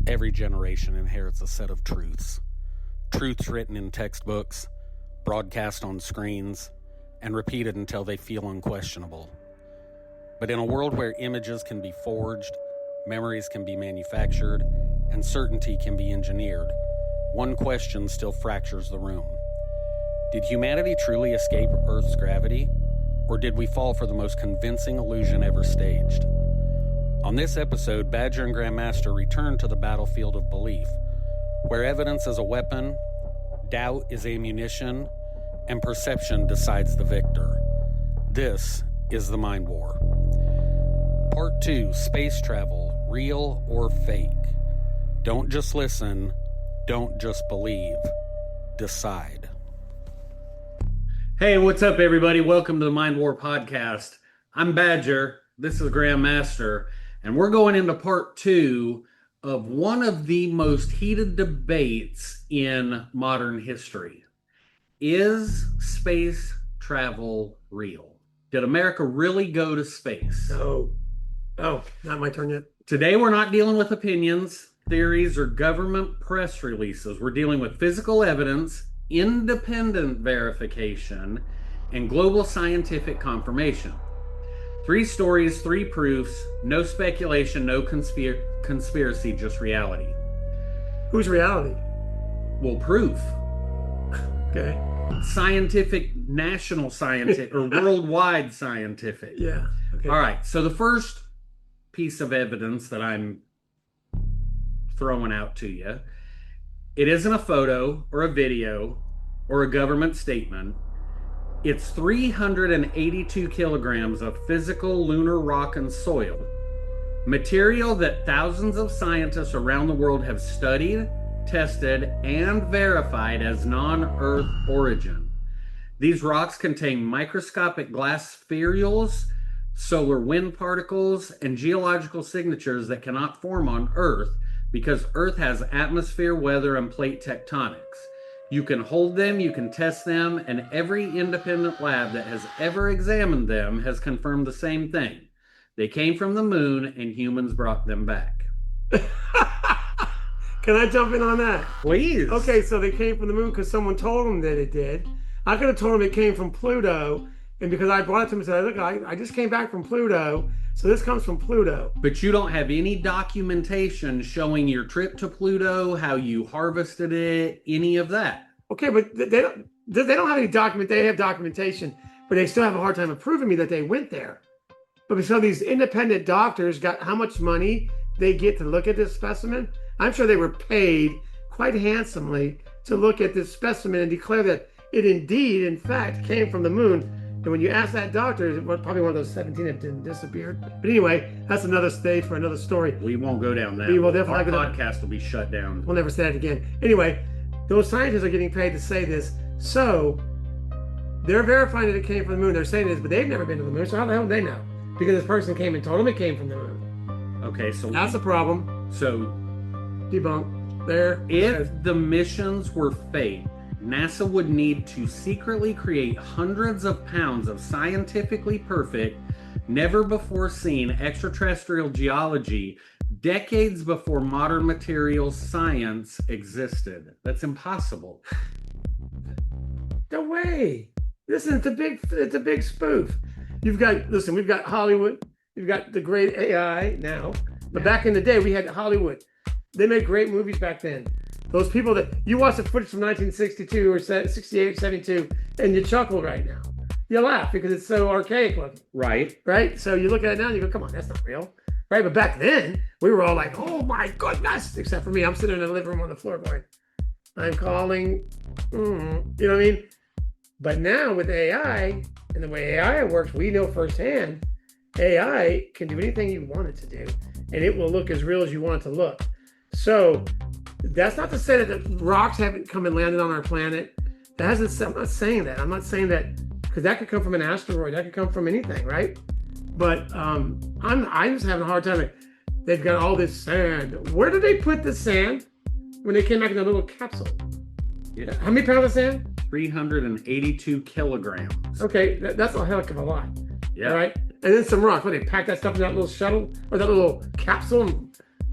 Every generation inherits a set of truths. Truths written in textbooks, broadcast on screens, and repeated until they feel unquestionable. But in a world where images can be forged, memories can be manufactured, and certainty can be engineered, one question still fractures the room. Did humanity truly escape Earth's gravity, or did we fall for the most convincing illusion ever staged? On this episode, Badger and Grandmaster return to the battlefield of belief, where evidence is a weapon, doubt is ammunition, and perception decides the victor. This is the Mind War. Part 2, Space Travel, Real or Fake? Don't just listen, don't just believe, decide. Hey, what's up, everybody? Welcome to the Mind War podcast. I'm Badger, this is Grandmaster, and we're going into part 2 of one of the most heated debates in modern history. Is space travel real? Did America really go to space? Oh, not my turn yet. Today, we're not dealing with opinions, theories, or government press releases. We're dealing with physical evidence, independent verification, and global scientific confirmation. 3 stories, 3 proofs, no speculation, no conspiracy, just reality. Who's reality? Well, proof. Okay. Scientific, national scientific, or worldwide scientific. Yeah. Okay. All right. So the first piece of evidence that I'm throwing out to you, it isn't a photo or a video or a government statement. It's 382 kilograms of physical lunar rock and soil, material that thousands of scientists around the world have studied, tested, and verified as non-Earth origin. These rocks contain microscopic glass spherules, solar wind particles, and geological signatures that cannot form on Earth because Earth has atmosphere, weather, and plate tectonics. You can hold them, you can test them, and every independent lab that has ever examined them has confirmed the same thing. They came from the moon and humans brought them back. Can I jump in on that? Please. Okay, so they came from the moon because someone told them that it did. I could have told them it came from Pluto, and because I brought it to them and said, look, I just came back from Pluto, so this comes from Pluto. But you don't have any documentation showing your trip to Pluto, how you harvested it, any of that. Okay, but they don't have any document. They have documentation, but they still have a hard time of proving me that they went there. But so these independent doctors got how much money they get to look at this specimen? I'm sure they were paid quite handsomely to look at this specimen and declare that it indeed, in fact, came from the moon. And when you ask that doctor, probably one of those 17 that didn't disappear. But anyway, that's another stage for another story. We won't go down that. We will definitely. Our podcast will be shut down. We'll never say that again. Anyway, those scientists are getting paid to say this. So they're verifying that it came from the moon. They're saying this, but they've never been to the moon. So how the hell do they know? Because this person came and told them it came from the moon. Okay, so that's a problem. So debunk there. If the missions were fake, NASA would need to secretly create hundreds of pounds of scientifically perfect, never before seen extraterrestrial geology decades before modern materials science existed. That's impossible. No way. Listen, it's a big spoof. We've got Hollywood, you've got the great AI now, but back in the day we had Hollywood. They made great movies back then. Those people that you watch the footage from 1962 or 68, 72, and you chuckle right now. You laugh because it's so archaic looking. Right? So you look at it now and you go, come on, that's not real. Right? But back then, we were all like, oh my goodness. Except for me, I'm sitting in the living room on the floor going, I'm calling, you know what I mean? But now with AI, and the way AI works, we know firsthand, AI can do anything you want it to do, and it will look as real as you want it to look. So that's not to say that the rocks haven't come and landed on our planet. I'm not saying that. I'm not saying that because that could come from an asteroid. That could come from anything, right? But I'm just having a hard time. They've got all this sand. Where did they put the sand when they came back in a little capsule? Yeah. How many pounds of sand? 382 kilograms. Okay, that's a heck of a lot. Yeah. Right? And then some rocks. What, they pack that stuff in that little shuttle or that little capsule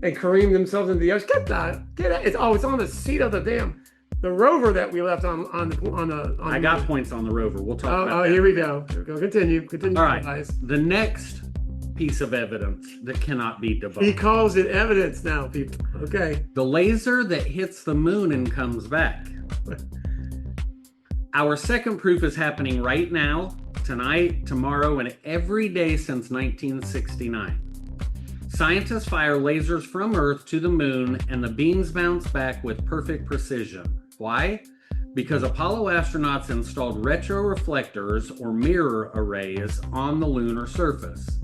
and careen themselves into the ocean. Get out. It's on the seat of the rover that we left on the. I got points on the rover. We'll talk about that. Here we go. Continue. All right. Guys. The next piece of evidence that cannot be debunked. He calls it evidence now, people. Okay. The laser that hits the moon and comes back. Our second proof is happening right now, tonight, tomorrow, and every day since 1969. Scientists fire lasers from Earth to the moon, and the beams bounce back with perfect precision. Why? Because Apollo astronauts installed retroreflectors or mirror arrays on the lunar surface.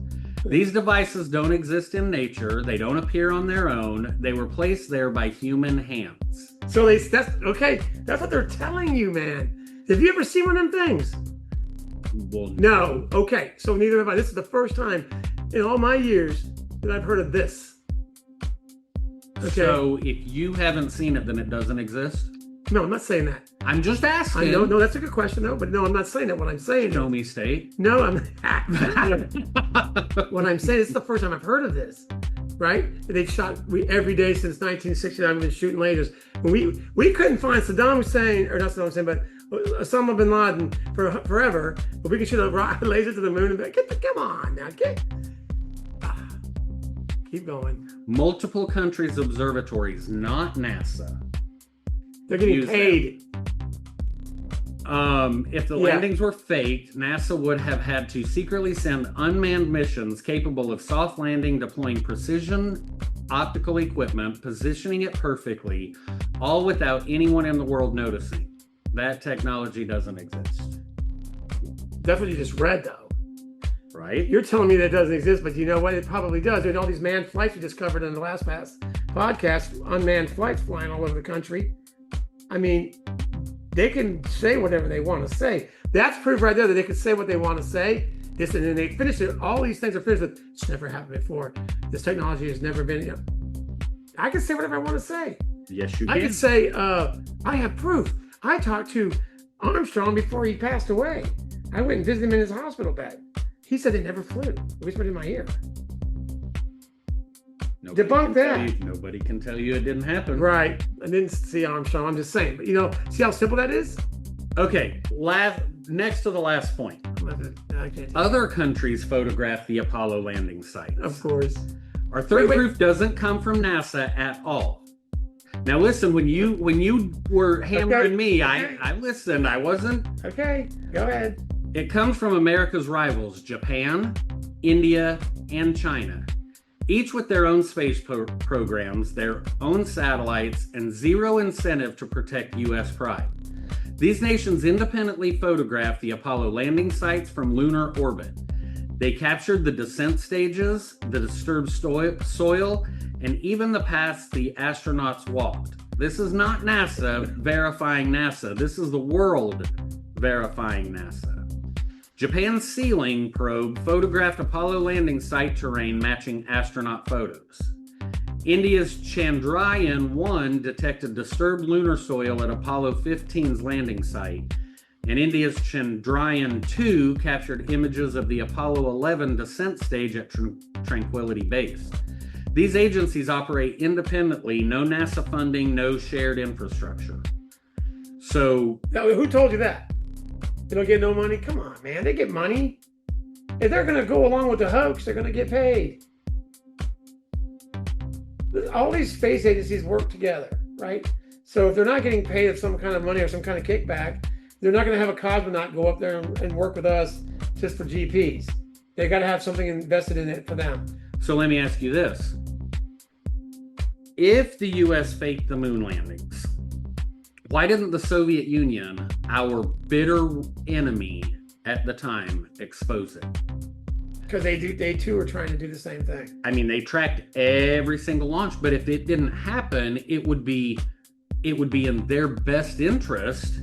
These devices don't exist in nature. They don't appear on their own. They were placed there by human hands. So that's okay. That's what they're telling you, man. Have you ever seen one of them things? Well, no. Okay. So neither have I. This is the first time in all my years that I've heard of this. Okay. So if you haven't seen it, then it doesn't exist? No, I'm not saying that. I'm just asking. I know. No, that's a good question, though. But no, I'm not saying that. What I'm saying. Show me state. No, I'm. What I'm saying, this is the first time I've heard of this, right? They've shot every day since 1969. We've been shooting lasers. We couldn't find Saddam Hussein, or not Saddam Hussein, but Osama bin Laden forever. But we can shoot a laser to the moon and be like, come on now, keep going. Multiple countries' observatories, not NASA. They're getting paid. If the landings were faked, NASA would have had to secretly send unmanned missions capable of soft landing, deploying precision optical equipment, positioning it perfectly, all without anyone in the world noticing. That technology doesn't exist. That's what you just read, though. Right? You're telling me that it doesn't exist, but you know what? It probably does. There's all these manned flights we just covered in the last podcast, unmanned flights flying all over the country. I mean, they can say whatever they want to say. That's proof right there that they can say what they want to say. And then they finish it. All these things are finished with, it's never happened before. This technology has never been. I can say whatever I want to say. Yes, you can. I can say, I have proof. I talked to Armstrong before he passed away. I went and visited him in his hospital bed. He said they never flew. He whispered in my ear. Debunk that. Nobody can tell you it didn't happen. Right. I didn't see Armstrong. I'm just saying. But, see how simple that is? Okay. Next to the last point. Other countries photographed the Apollo landing sites. Of course. Our third proof doesn't come from NASA at all. Now listen, when you were hammering me, I listened. I wasn't. Okay. Go ahead. It comes from America's rivals, Japan, India, and China. Each with their own space programs, their own satellites, and zero incentive to protect U.S. pride. These nations independently photographed the Apollo landing sites from lunar orbit. They captured the descent stages, the disturbed soil, and even the paths the astronauts walked. This is not NASA verifying NASA. This is the world verifying NASA. Japan's ceiling probe photographed Apollo landing site terrain matching astronaut photos. India's Chandrayaan-1 detected disturbed lunar soil at Apollo 15's landing site, and India's Chandrayaan-2 captured images of the Apollo 11 descent stage at Tranquility Base. These agencies operate independently, no NASA funding, no shared infrastructure. So... Now, who told you that? They don't get no money? Come on, man. They get money. If they're going to go along with the hoax, they're going to get paid. All these space agencies work together, right? So if they're not getting paid some kind of money or some kind of kickback, they're not going to have a cosmonaut go up there and work with us just for GPs. They got to have something invested in it for them. So let me ask you this. If the U.S. faked the moon landings, why didn't the Soviet Union, our bitter enemy at the time, expose it? Because they too are trying to do the same thing. I mean, they tracked every single launch, but if it didn't happen, it would be in their best interest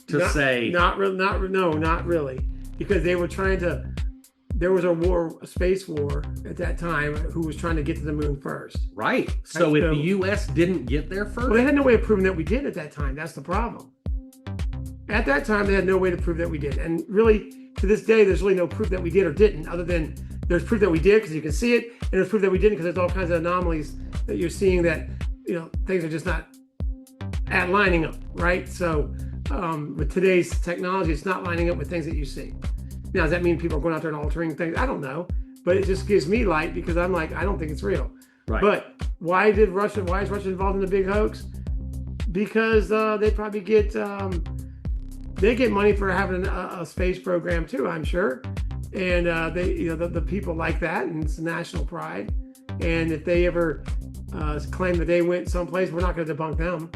to say not really, because they were trying to. There was a space war at that time, who was trying to get to the moon first. Right. So if the U.S. didn't get there first, well, they had no way of proving that we did at that time. That's the problem. At that time, they had no way to prove that we did, and really, to this day, there's really no proof that we did or didn't, other than there's proof that we did because you can see it, and there's proof that we didn't because there's all kinds of anomalies that you're seeing that, things are just not lining up, right? So with today's technology, it's not lining up with things that you see. Now, does that mean people are going out there and altering things? I don't know, but it just gives me light because I'm like, I don't think it's real. Right. But why is Russia involved in the big hoax? Because they probably get money for having a space program too, I'm sure. And the people like that, and it's national pride. And if they ever claim that they went someplace, we're not going to debunk them.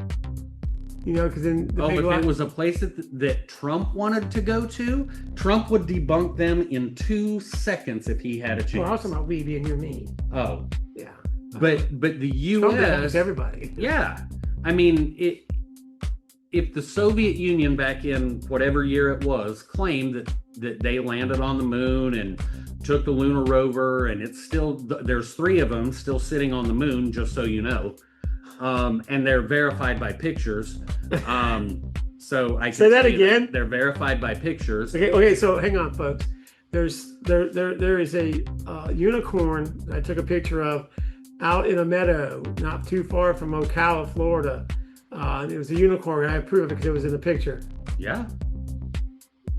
Because then if it was a place that Trump wanted to go to, Trump would debunk them in 2 seconds if he had a chance. Well, I was talking about we being you and me. Oh, yeah. But the U.S. everybody. Yeah, I mean if the Soviet Union back in whatever year it was claimed that they landed on the moon and took the lunar rover, and it's still, there's 3 of them still sitting on the moon, just so you know, and they're verified by pictures. So I can say that again. They're verified by pictures. Okay. So hang on, folks. There is a unicorn I took a picture of out in a meadow not too far from Ocala, Florida. It was a unicorn. I approve of it because it was in the picture. Yeah.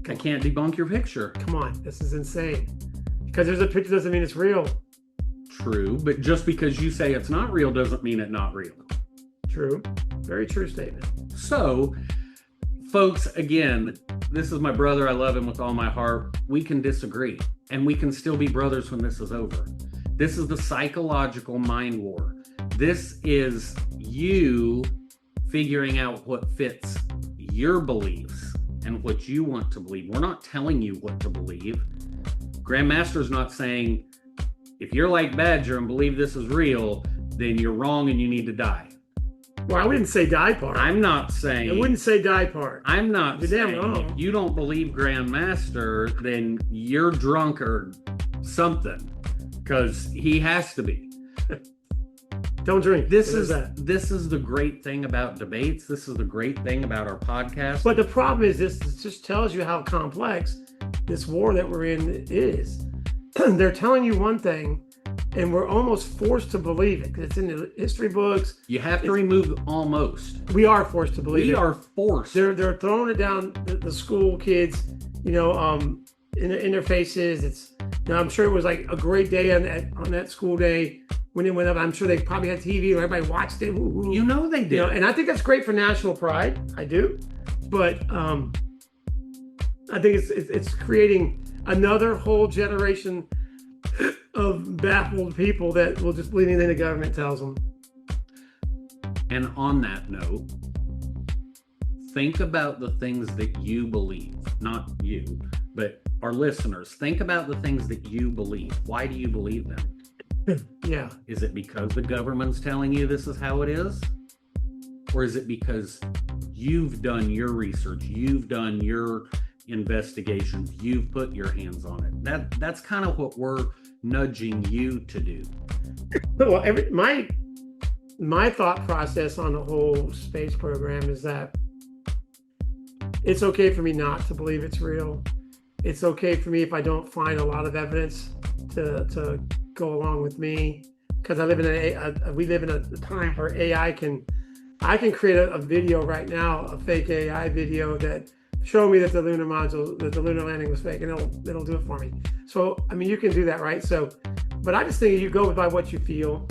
I can't debunk your picture. Come on, this is insane. Because there's a picture doesn't mean it's real. True, but just because you say it's not real doesn't mean it's not real. True. Very true statement. So, folks, again, this is my brother. I love him with all my heart. We can disagree, and we can still be brothers when this is over. This is the psychological mind war. This is you figuring out what fits your beliefs and what you want to believe. We're not telling you what to believe. Grandmaster's not saying, if you're like Badger and believe this is real, then you're wrong and you need to die. Well, I wouldn't say die part. I'm not saying. I wouldn't say die part. I'm not You're saying damn wrong. if you don't believe Grandmaster, then you're drunk or something, because he has to be. Don't drink. This is the great thing about debates. This is the great thing about our podcast. But the problem is this just tells you how complex this war that we're in is. They're telling you one thing, and we're almost forced to believe it because it's in the history books. You have to remove almost. We are forced to believe it. We are forced. They're throwing it down the school kids, in their faces. It's, I'm sure it was like a great day on that school day when it went up. I'm sure they probably had TV and everybody watched it. Woo-hoo. You know they did. And I think that's great for national pride. I do, but I think it's creating another whole generation of baffled people that will just believe anything the government tells them. And on that note, think about the things that you believe. Not you, but our listeners. Think about the things that you believe. Why do you believe them? Yeah. Is it because the government's telling you this is how it is? Or is it because you've done your research, you've done your investigations, you've put your hands on it? That's kind of what we're nudging you to do. Well, my thought process on the whole space program is that it's okay for me not to believe it's real. It's okay for me if I don't find a lot of evidence to go along with me, because we live in a time where I can create a video right now, a fake AI video that show me that the lunar landing was fake, and it'll do it for me. So I mean, you can do that, right? So, but I just think you go by what you feel,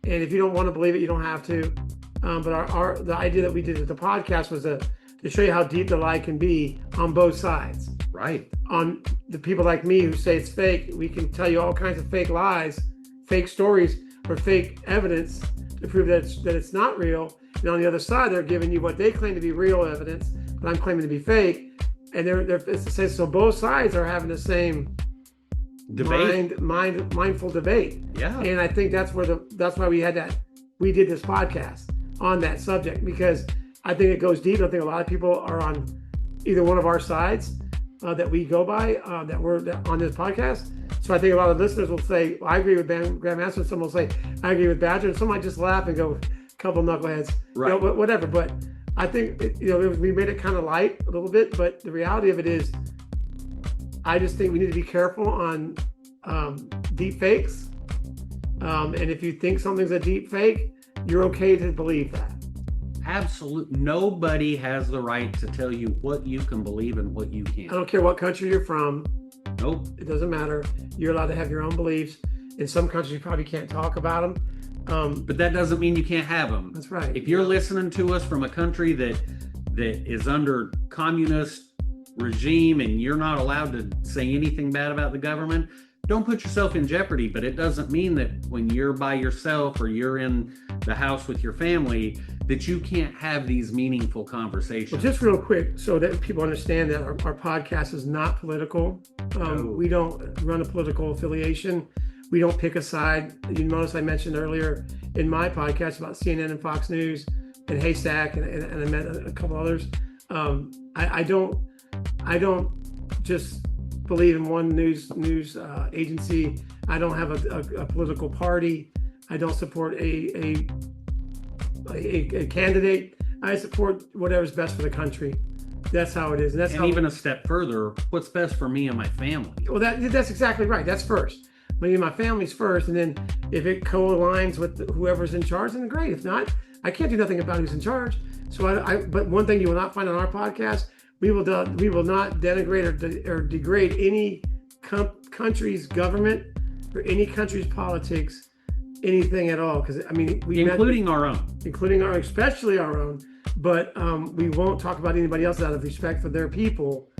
and if you don't want to believe it, you don't have to. But the idea that we did at the podcast was to show you how deep the lie can be on both sides. Right. On the people like me who say it's fake, we can tell you all kinds of fake lies, fake stories, or fake evidence to prove that it's not real. And on the other side, they're giving you what they claim to be real evidence, but I'm claiming to be fake. And so both sides are having the same debate, mindful debate. Yeah. And I think that's why we did this podcast on that subject, because I think it goes deep. I think a lot of people are on either one of our sides that we go by, that we're on this podcast. So I think a lot of listeners will say, well, I agree with Grandmaster, and some will say, I agree with Badger, and some might just laugh and go, couple knuckleheads, right? Whatever. But I think we made it kind of light a little bit, but the reality of it is, I just think we need to be careful on deepfakes. And if you think something's a deep fake, you're okay to believe that. Absolutely. Nobody has the right to tell you what you can believe and what you can't. I don't care what country you're from. Nope. It doesn't matter. You're allowed to have your own beliefs. In some countries, you probably can't talk about them. But that doesn't mean you can't have them. That's right. If you're listening to us from a country that is under communist regime and you're not allowed to say anything bad about the government, don't put yourself in jeopardy. But it doesn't mean that when you're by yourself or you're in the house with your family that you can't have these meaningful conversations. Well, just real quick, so that people understand that our podcast is not political. No. We don't run a political affiliation. We don't pick a side. You notice I mentioned earlier in my podcast about CNN and Fox News and Haystack and I met a couple others. I don't just believe in one news agency. I don't have a political party. I don't support a candidate. I support whatever's best for the country. That's how it is. And that's how, even a step further, what's best for me and my family. Well, that's exactly right. That's first. Maybe my family's first, and then if it co-aligns with whoever's in charge, then great. If not, I can't do nothing about who's in charge. So but one thing you will not find on our podcast, we will not denigrate or degrade any country's government or any country's politics, anything at all. Because I mean, including our own, especially our own. But we won't talk about anybody else out of respect for their people.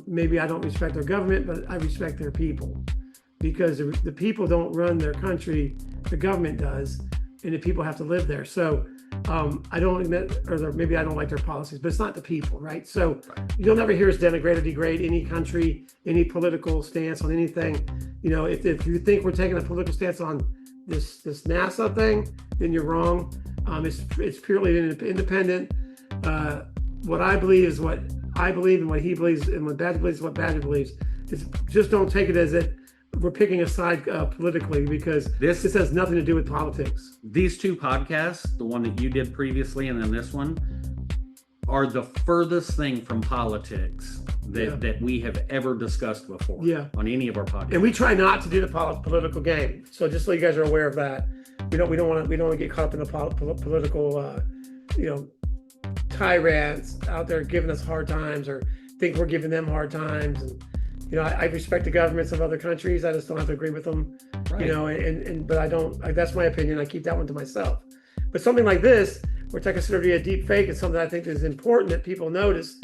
Maybe I don't respect their government, but I respect their people. Because the people don't run their country, the government does, and the people have to live there. So I don't admit, or maybe I don't like their policies, but it's not the people, right? So you'll never hear us denigrate or degrade any country, any political stance on anything. You know, if you think we're taking a political stance on this NASA thing, then you're wrong. It's purely independent. What I believe is what I believe, and what he believes, and what Badger believes is what Badger believes. Just don't take it as that we're picking a side politically, because this has nothing to do with politics. These two podcasts, the one that you did previously and then this one, are the furthest thing from politics that we have ever discussed before on any of our podcasts. And we try not to do the political game. So just so you guys are aware of that, we don't want to get caught up in the political tyrants out there giving us hard times or think we're giving them hard times. And I respect the governments of other countries. I just don't have to agree with them, right. But I don't, that's my opinion. I keep that one to myself. But something like this, which I consider to be a deep fake, is something I think is important that people notice.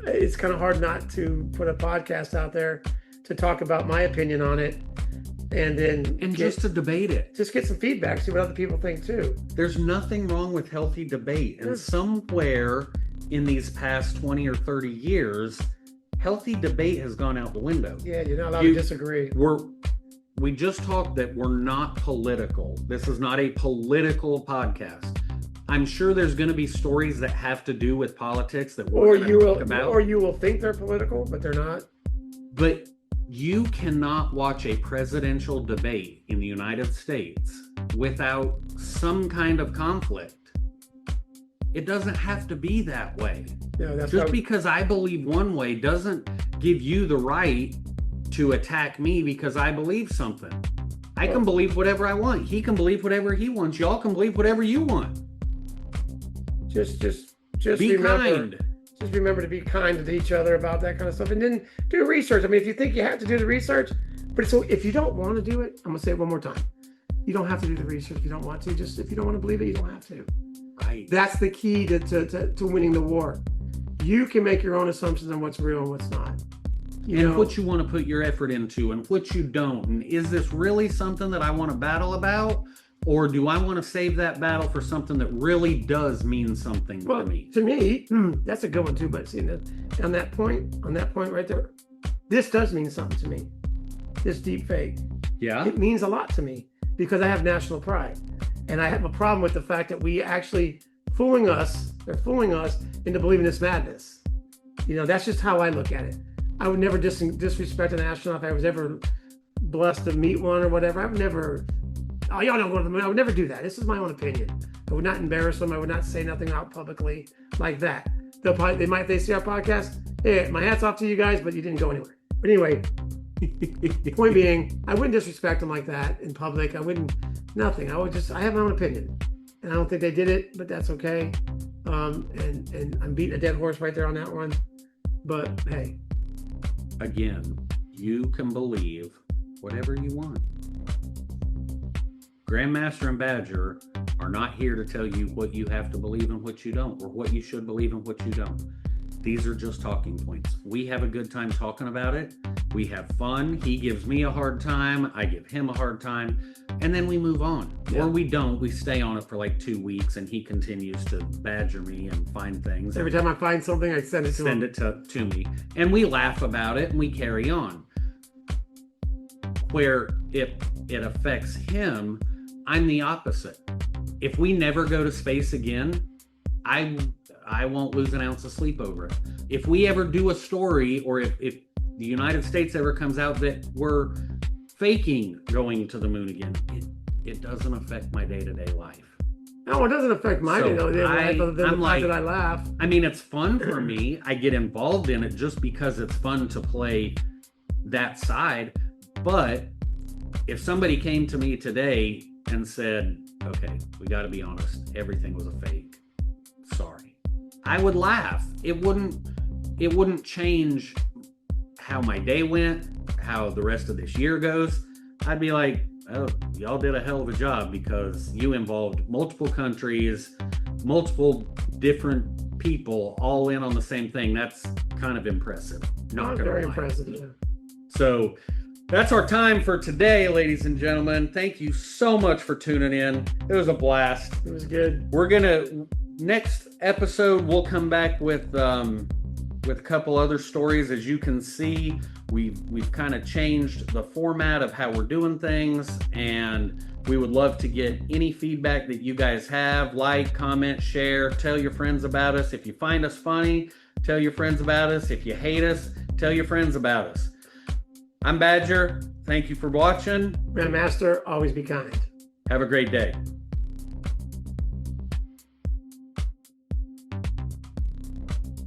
It's kind of hard not to put a podcast out there to talk about my opinion on it. And just to debate it. Just get some feedback, see what other people think too. There's nothing wrong with healthy debate. And somewhere in these past 20 or 30 years, healthy debate has gone out the window. Yeah, you're not allowed to disagree. We just talked that we're not political. This is not a political podcast. I'm sure there's going to be stories that have to do with politics that we're going to talk about. Or you will think they're political, but they're not. But you cannot watch a presidential debate in the United States without some kind of conflict. It doesn't have to be that way. No, just because I believe one way doesn't give you the right to attack me because I believe something. I can believe whatever I want. He can believe whatever he wants. Y'all can believe whatever you want. Just be kind. Just remember to be kind to each other about that kind of stuff, and then do research. I mean, if you think you have to do the research, but so if you don't want to do it, I'm gonna say it one more time. You don't have to do the research if you don't want to. Just if you don't want to believe it, you don't have to. Right. That's the key to winning the war. You can make your own assumptions on what's real and what's not. What you want to put your effort into and what you don't. And is this really something that I want to battle about? Or do I want to save that battle for something that really does mean something to me? To me, that's a good one too. But see, on that point right there, this does mean something to me. This deep fake. Yeah. It means a lot to me because I have national pride. And I have a problem with the fact that we actually they're fooling us into believing this madness. That's just how I look at it. I would never disrespect an astronaut if I was ever blessed to meet one or whatever. I would never, y'all don't go to the moon. I would never do that. This is my own opinion. I would not embarrass them. I would not say nothing out publicly like that. They see our podcast. Hey, my hat's off to you guys, but you didn't go anywhere. But anyway, Point being, I wouldn't disrespect him like that in public. I wouldn't, nothing. I have my own opinion. And I don't think they did it, but that's okay. And I'm beating a dead horse right there on that one. But hey. Again, you can believe whatever you want. Grandmaster and Badger are not here to tell you what you have to believe and what you don't, or what you should believe and what you don't. These are just talking points. We have a good time talking about it. We have fun. He gives me a hard time. I give him a hard time. And then we move on. Yeah. Or we don't. We stay on it for like 2 weeks and he continues to badger me and find things. Every time I find something, I send it to him. Send it to me. And we laugh about it and we carry on. Where if it affects him, I'm the opposite. If we never go to space again, I won't lose an ounce of sleep over it. If we ever do a story, or if the United States ever comes out that we're faking going to the moon again, it doesn't affect my day-to-day life. No, it doesn't affect my day-to-day life other than the fact that I laugh. I mean, it's fun for me. I get involved in it just because it's fun to play that side. But if somebody came to me today and said, okay, we got to be honest, everything was a fake, sorry, I would laugh. It wouldn't change how my day went, how the rest of this year goes. I'd be like, oh, y'all did a hell of a job, because you involved multiple countries, multiple different people all in on the same thing. That's kind of impressive. Not very impressive. Yeah. So that's our time for today, ladies and gentlemen. Thank you so much for tuning in. It was a blast. It was good. Next episode, we'll come back with a couple other stories. As you can see, we've kind of changed the format of how we're doing things, and we would love to get any feedback that you guys have. Like, comment, share, tell your friends about us. If you find us funny, tell your friends about us. If you hate us, tell your friends about us. I'm Badger. Thank you for watching. Grandmaster, always be kind. Have a great day.